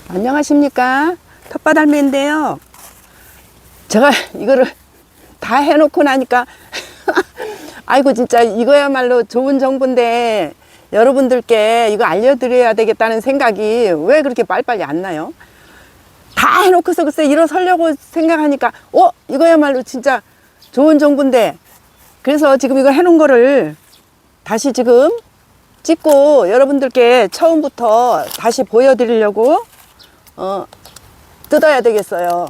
안녕하십니까, 텃밭할매인데요. 제가 이거를 다 해놓고 나니까 아이고 진짜 이거야말로 좋은 정보인데 여러분들께 이거 알려드려야 되겠다는 생각이 왜 그렇게 빨리빨리 안 나요? 다 해놓고서 글쎄 일어서려고 생각하니까 이거야말로 진짜 좋은 정보인데, 그래서 지금 이거 해놓은 거를 다시 지금 찍고 여러분들께 처음부터 다시 보여드리려고 뜯어야 되겠어요.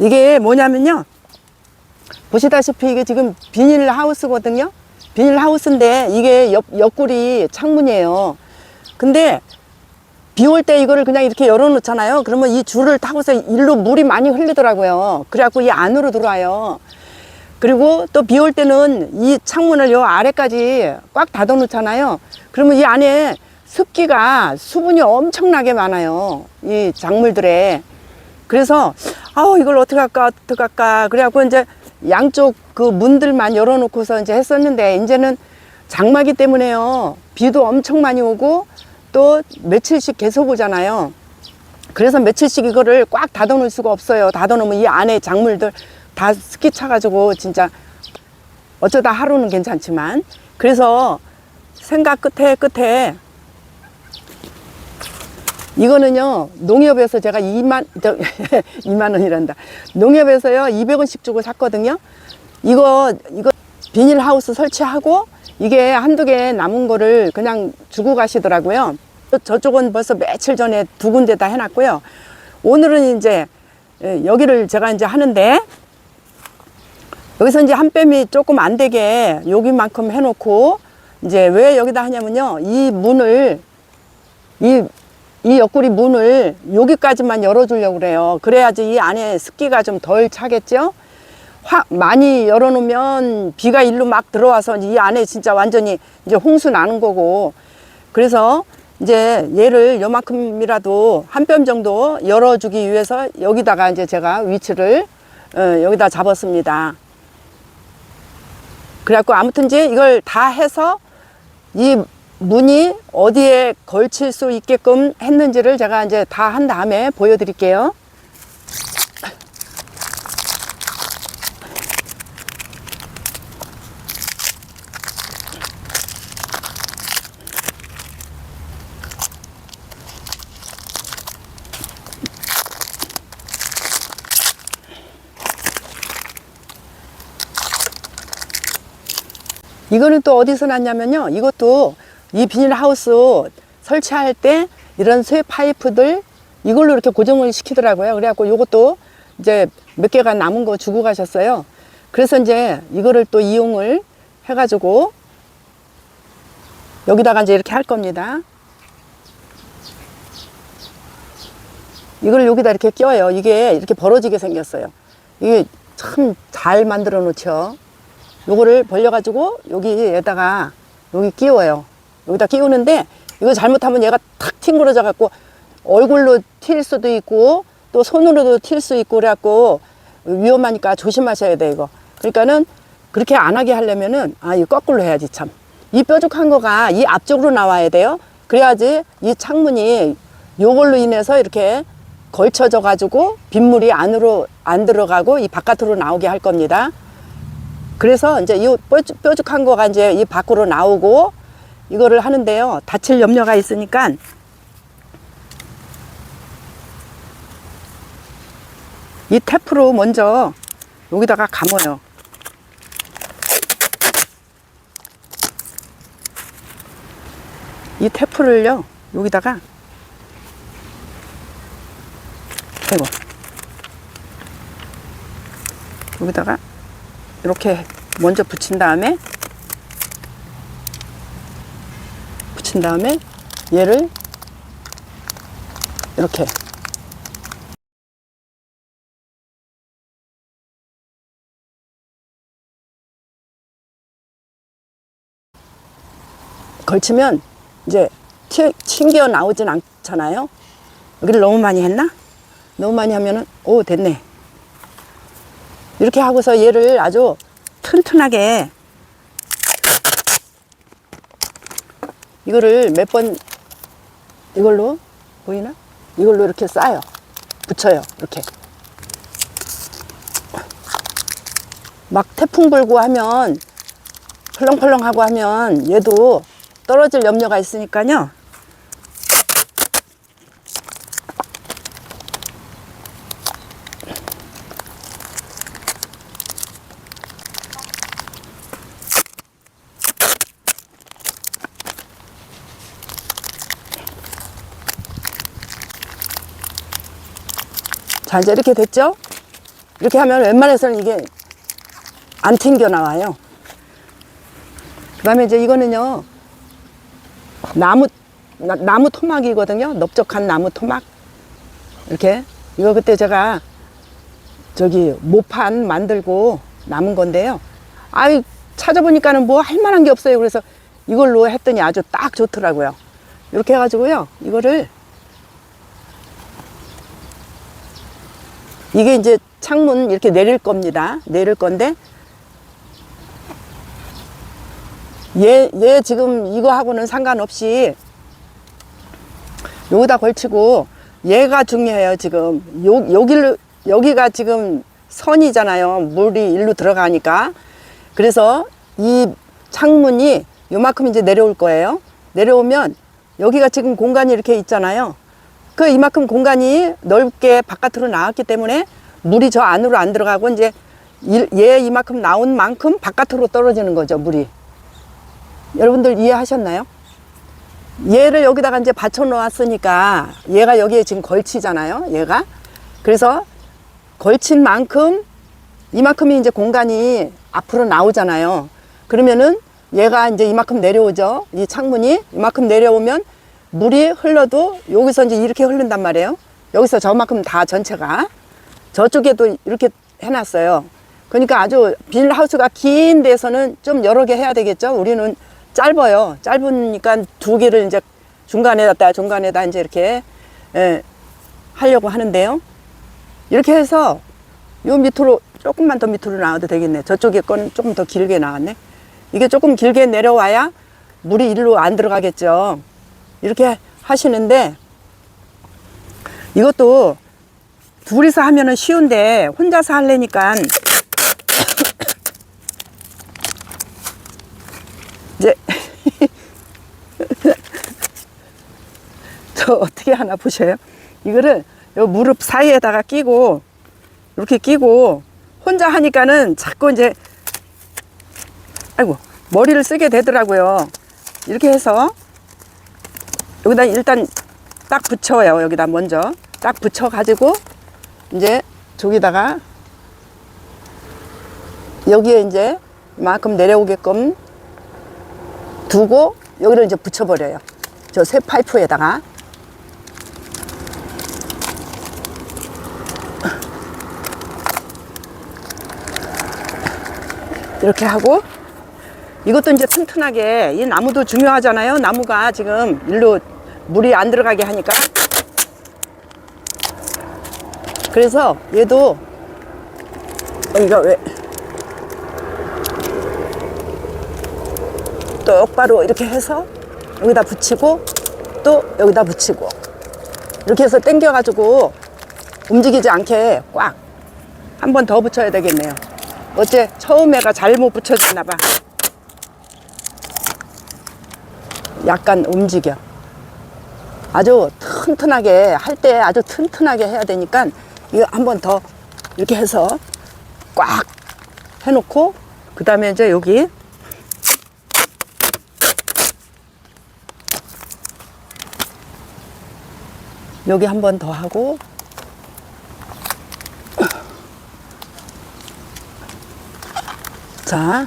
이게 뭐냐면요, 보시다시피 이게 지금 비닐하우스거든요. 비닐하우스인데 이게 옆구리 창문이에요. 근데 비 올 때 이거를 그냥 이렇게 열어 놓잖아요. 그러면 이 줄을 타고서 일로 물이 많이 흘리더라고요. 그래갖고 이 안으로 들어와요. 그리고 또 비 올 때는 이 창문을 요 아래까지 꽉 닫아 놓잖아요. 그러면 이 안에 습기가, 수분이 엄청나게 많아요, 이 작물들에. 그래서 이걸 어떡할까 그래갖고 이제 양쪽 그 문들만 열어놓고서 이제 했었는데, 이제는 장마기 때문에요, 비도 엄청 많이 오고 또 며칠씩 계속 오잖아요. 그래서 며칠씩 이거를 꽉 닫아 놓을 수가 없어요. 닫아 놓으면 이 안에 작물들 다 습기 차가지고 진짜 어쩌다 하루는 괜찮지만, 그래서 생각 끝에 이거는요, 농협에서 제가 2만 원이란다. 농협에서요 200원씩 주고 샀거든요. 이거 비닐하우스 설치하고 이게 한두 개 남은 거를 그냥 주고 가시더라고요. 저쪽은 벌써 며칠 전에 2군데 다 해놨고요. 오늘은 이제 여기를 제가 이제 하는데, 여기서 이제 한 뼘이 조금 안 되게 여기만큼 해놓고, 이제 왜 여기다 하냐면요, 이 문을, 이 옆구리 문을 여기까지만 열어주려고 그래요. 그래야지 이 안에 습기가 좀 덜 차겠죠. 많이 열어놓으면 비가 일로 막 들어와서 이 안에 진짜 완전히 이제 홍수 나는 거고, 그래서 이제 얘를 요만큼이라도 한 뼘 정도 열어주기 위해서 여기다가 이제 제가 위치를 여기다 잡았습니다. 그래갖고 아무튼 이제 이걸 다 해서 이 문이 어디에 걸칠 수 있게끔 했는지를 제가 이제 다 한 다음에 보여드릴게요. 이거는 또 어디서 났냐면요, 이것도 이 비닐하우스 설치할 때 이런 쇠 파이프들 이걸로 이렇게 고정을 시키더라고요. 그래갖고 이것도 이제 몇 개가 남은 거 주고 가셨어요. 그래서 이제 이거를 또 이용을 해가지고 여기다가 이제 이렇게 할 겁니다. 이걸 여기다 이렇게 껴요. 이게 이렇게 벌어지게 생겼어요. 이게 참 잘 만들어 놓죠. 요거를 벌려가지고 여기에다가 여기 끼워요. 여기다 끼우는데, 이거 잘못하면 얘가 탁 튕그러져 갖고 얼굴로 튈 수도 있고 또 손으로도 튈 수 있고, 그래갖고 위험하니까 조심하셔야 돼 이거. 그러니까는 그렇게 안 하게 하려면은 이거 거꾸로 해야지. 참, 이 뾰족한 거가 이 앞쪽으로 나와야 돼요. 그래야지 이 창문이 요걸로 인해서 이렇게 걸쳐져 가지고 빗물이 안으로 안 들어가고 이 바깥으로 나오게 할 겁니다. 그래서 이제 이 뾰족한 거가 이제 이 밖으로 나오고 이거를 하는데요, 다칠 염려가 있으니까 이 테프로 먼저 여기다가 감아요. 이 테프를요 여기다가 여기다가 이렇게 먼저 붙인 다음에 얘를 이렇게 걸치면 이제 튕겨 나오진 않잖아요. 여기를 너무 많이 했나? 너무 많이 하면은 됐네. 이렇게 하고서 얘를 아주 튼튼하게 이거를 몇 번, 이걸로 보이나? 이걸로 이렇게 싸요. 붙여요. 이렇게. 막 태풍 불고 하면 펄렁펄렁하고 하면 얘도 떨어질 염려가 있으니까요. 자, 이제 이렇게 됐죠? 이렇게 하면 웬만해서는 이게 안 튕겨 나와요. 그 다음에 이제 이거는요, 나무 토막이거든요. 넓적한 나무 토막. 이렇게. 이거 그때 제가 저기 모판 만들고 남은 건데요. 아이, 찾아보니까는 뭐 할 만한 게 없어요. 그래서 이걸로 했더니 아주 딱 좋더라고요. 이렇게 해가지고요, 이거를 이게 이제 창문 이렇게 내릴 겁니다. 내릴 건데, 얘 지금 이거하고는 상관없이 여기다 걸치고, 얘가 중요해요. 지금 여기가 지금 선이잖아요. 물이 일로 들어가니까. 그래서 이 창문이 요만큼 이제 내려올 거예요. 내려오면 여기가 지금 공간이 이렇게 있잖아요. 그 이만큼 공간이 넓게 바깥으로 나왔기 때문에 물이 저 안으로 안 들어가고 이제 얘 이만큼 나온 만큼 바깥으로 떨어지는 거죠, 물이. 여러분들 이해하셨나요? 얘를 여기다가 이제 받쳐 놓았으니까 얘가 여기에 지금 걸치잖아요, 얘가. 그래서 걸친 만큼 이만큼이 이제 공간이 앞으로 나오잖아요. 그러면은 얘가 이제 이만큼 내려오죠. 이 창문이 이만큼 내려오면 물이 흘러도 여기서 이제 이렇게 흐른단 말이에요. 여기서 저만큼 다 전체가. 저쪽에도 이렇게 해놨어요. 그러니까 아주 비닐하우스가 긴 데서는 좀 여러 개 해야 되겠죠. 우리는 짧아요. 짧으니까 두 개를 이제 중간에다 이제 이렇게 하려고 하는데요. 이렇게 해서 요 밑으로 조금만 더 밑으로 나와도 되겠네. 저쪽에 거는 조금 더 길게 나왔네. 이게 조금 길게 내려와야 물이 일로 안 들어가겠죠. 이렇게 하시는데, 이것도 둘이서 하면은 쉬운데 혼자서 하려니까 이제 저 어떻게 하나 보셔요. 이거를 요 무릎 사이에다가 끼고 이렇게 끼고 혼자 하니까는 자꾸 이제 아이고 머리를 쓰게 되더라고요. 이렇게 해서 여기다 일단 딱 붙여요. 여기다 먼저 딱 붙여 가지고 이제 저기다가 여기에 이제 이만큼 내려오게끔 두고 여기를 이제 붙여버려요. 저 새 파이프에다가. 이렇게 하고, 이것도 이제 튼튼하게, 이 나무도 중요하잖아요. 나무가 지금 일로 물이 안 들어가게 하니까. 그래서 얘도 이거 왜 똑바로 이렇게 해서 여기다 붙이고 또 여기다 붙이고 이렇게 해서 당겨 가지고 움직이지 않게 꽉 한 번 더 붙여야 되겠네요. 어째 처음에가 잘못 붙여졌나 봐. 약간 움직여. 아주 튼튼하게 할 때 아주 튼튼하게 해야 되니까 이거 한 번 더 이렇게 해서 꽉 해놓고, 그 다음에 이제 여기 한 번 더 하고, 자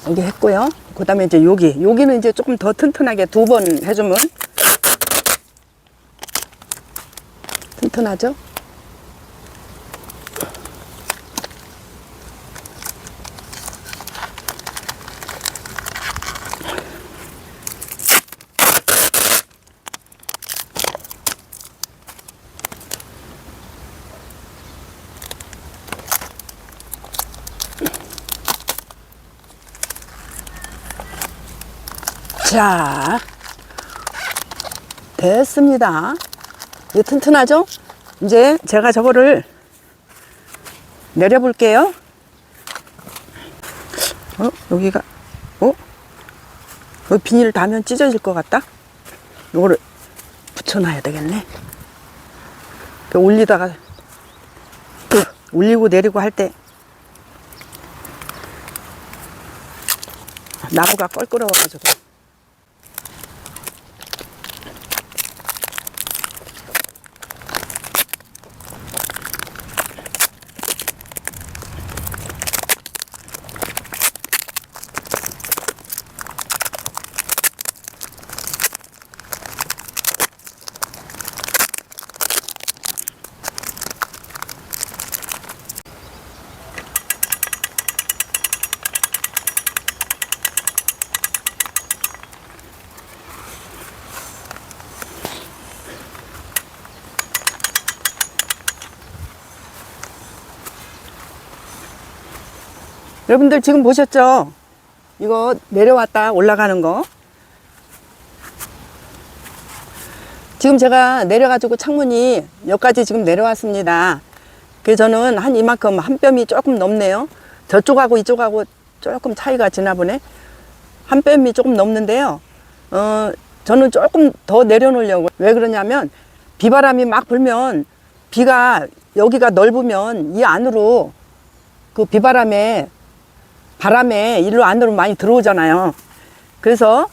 여기 했고요. 그 다음에 이제 여기는 이제 조금 더 튼튼하게 두 번 해주면 튼튼하죠. 자, 됐습니다. 이게 튼튼하죠? 이제 제가 저거를 내려볼게요. 여기가, 여기 비닐 닿으면 찢어질 것 같다? 이거를 붙여놔야 되겠네. 올리다가, 올리고 내리고 할 때, 나무가 껄끄러워가지고. 여러분들 지금 보셨죠? 이거 내려왔다 올라가는 거. 지금 제가 내려가지고 창문이 여기까지 지금 내려왔습니다. 그래서 저는 한 이만큼 한 뼘이 조금 넘네요. 저쪽하고 이쪽하고 조금 차이가 지나 보네. 한 뼘이 조금 넘는데요. 저는 조금 더 내려놓으려고. 왜 그러냐면 비바람이 막 불면 비가 여기가 넓으면 이 안으로 그 비바람에 바람에 일로 안으로 많이 들어오잖아요. 그래서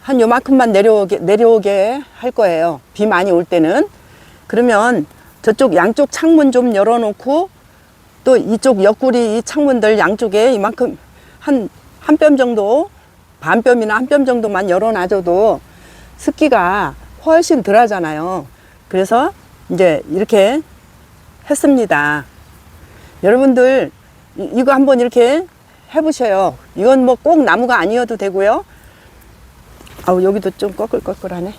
한 요만큼만 내려오게 할 거예요. 비 많이 올 때는. 그러면 저쪽 양쪽 창문 좀 열어놓고 또 이쪽 옆구리 이 창문들 양쪽에 이만큼 한 뼘 정도, 반 뼘이나 한 뼘 정도만 열어놔줘도 습기가 훨씬 덜 하잖아요. 그래서 이제 이렇게 했습니다. 여러분들 이거 한번 이렇게 해보셔요. 이건 뭐 꼭 나무가 아니어도 되고요. 아우, 여기도 좀 꺼끌꺼끌하네.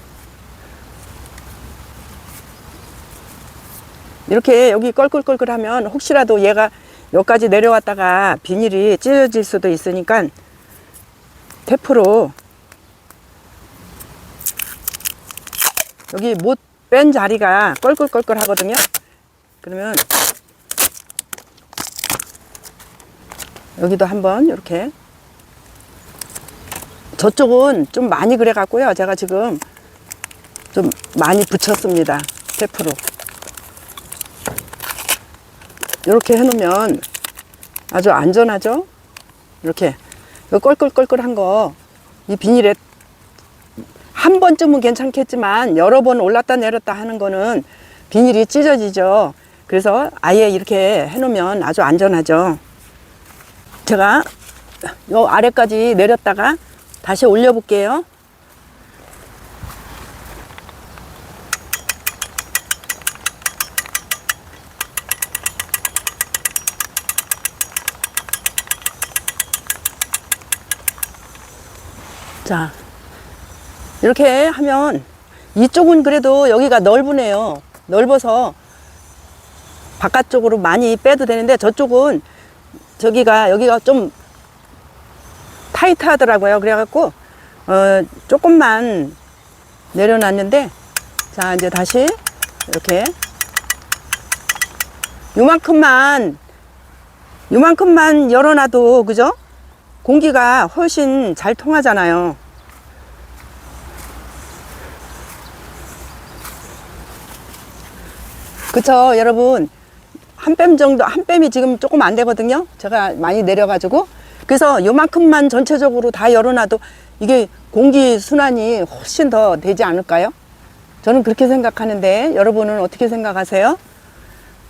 이렇게 여기 껄끌껄끌하면 혹시라도 얘가 여기까지 내려왔다가 비닐이 찢어질 수도 있으니까 테프로 여기 못 뺀 자리가 껄끌껄끌 하거든요. 그러면 여기도 한번 이렇게. 저쪽은 좀 많이 그래 갖고요. 제가 지금 좀 많이 붙였습니다. 테프로. 이렇게 해 놓으면 아주 안전하죠. 이렇게 껄끌껄끌한 거 이 비닐에 한 번쯤은 괜찮겠지만 여러 번 올랐다 내렸다 하는 거는 비닐이 찢어지죠. 그래서 아예 이렇게 해 놓으면 아주 안전하죠. 제가 요 아래까지 내렸다가 다시 올려 볼게요. 자, 이렇게 하면 이쪽은 그래도 여기가 넓으네요. 넓어서 바깥쪽으로 많이 빼도 되는데 저쪽은 여기가 좀 타이트 하더라고요. 그래갖고 조금만 내려놨는데, 자, 이제 다시 이렇게 요만큼만 열어놔도, 그죠? 공기가 훨씬 잘 통하잖아요. 그쵸, 여러분? 한 뼘 정도, 한 뼘이 지금 조금 안 되거든요. 제가 많이 내려가지고. 그래서 요만큼만 전체적으로 다 열어놔도 이게 공기 순환이 훨씬 더 되지 않을까요? 저는 그렇게 생각하는데 여러분은 어떻게 생각하세요?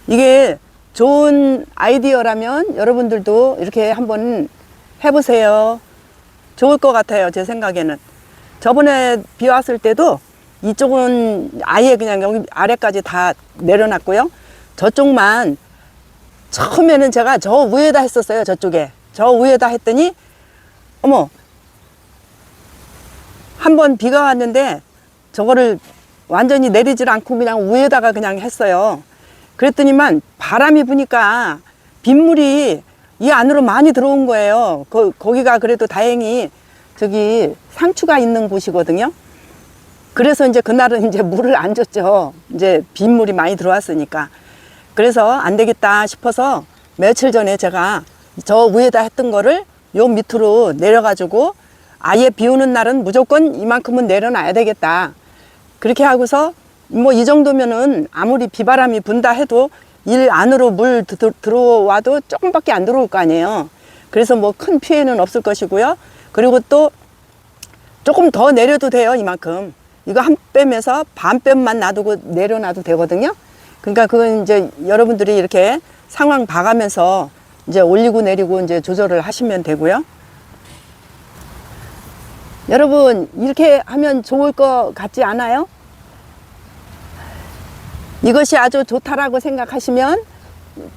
이게 좋은 아이디어라면 여러분들도 이렇게 한번 해보세요. 좋을 것 같아요. 제 생각에는. 저번에 비 왔을 때도 이쪽은 아예 그냥 여기 아래까지 다 내려놨고요. 저쪽만 처음에는 제가 저 위에다 했었어요. 저쪽에. 저 위에다 했더니 어머, 한번 비가 왔는데 저거를 완전히 내리질 않고 그냥 위에다가 그냥 했어요. 그랬더니만 바람이 부니까 빗물이 이 안으로 많이 들어온 거예요. 거기가 그래도 다행히 저기 상추가 있는 곳이거든요. 그래서 이제 그날은 이제 물을 안 줬죠. 이제 빗물이 많이 들어왔으니까. 그래서 안 되겠다 싶어서 며칠 전에 제가 저 위에다 했던 거를 요 밑으로 내려가지고 아예 비 오는 날은 무조건 이만큼은 내려놔야 되겠다. 그렇게 하고서 뭐 이 정도면은 아무리 비바람이 분다 해도 일 안으로 물 들어와도 조금밖에 안 들어올 거 아니에요. 그래서 뭐 큰 피해는 없을 것이고요. 그리고 또 조금 더 내려도 돼요. 이만큼. 이거 한 뼘에서 반 뼘만 놔두고 내려놔도 되거든요. 그러니까 그건 이제 여러분들이 이렇게 상황 봐가면서 이제 올리고 내리고 이제 조절을 하시면 되고요. 여러분, 이렇게 하면 좋을 것 같지 않아요? 이것이 아주 좋다라고 생각하시면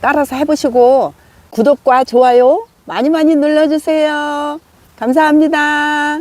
따라서 해보시고 구독과 좋아요 많이 많이 눌러주세요. 감사합니다.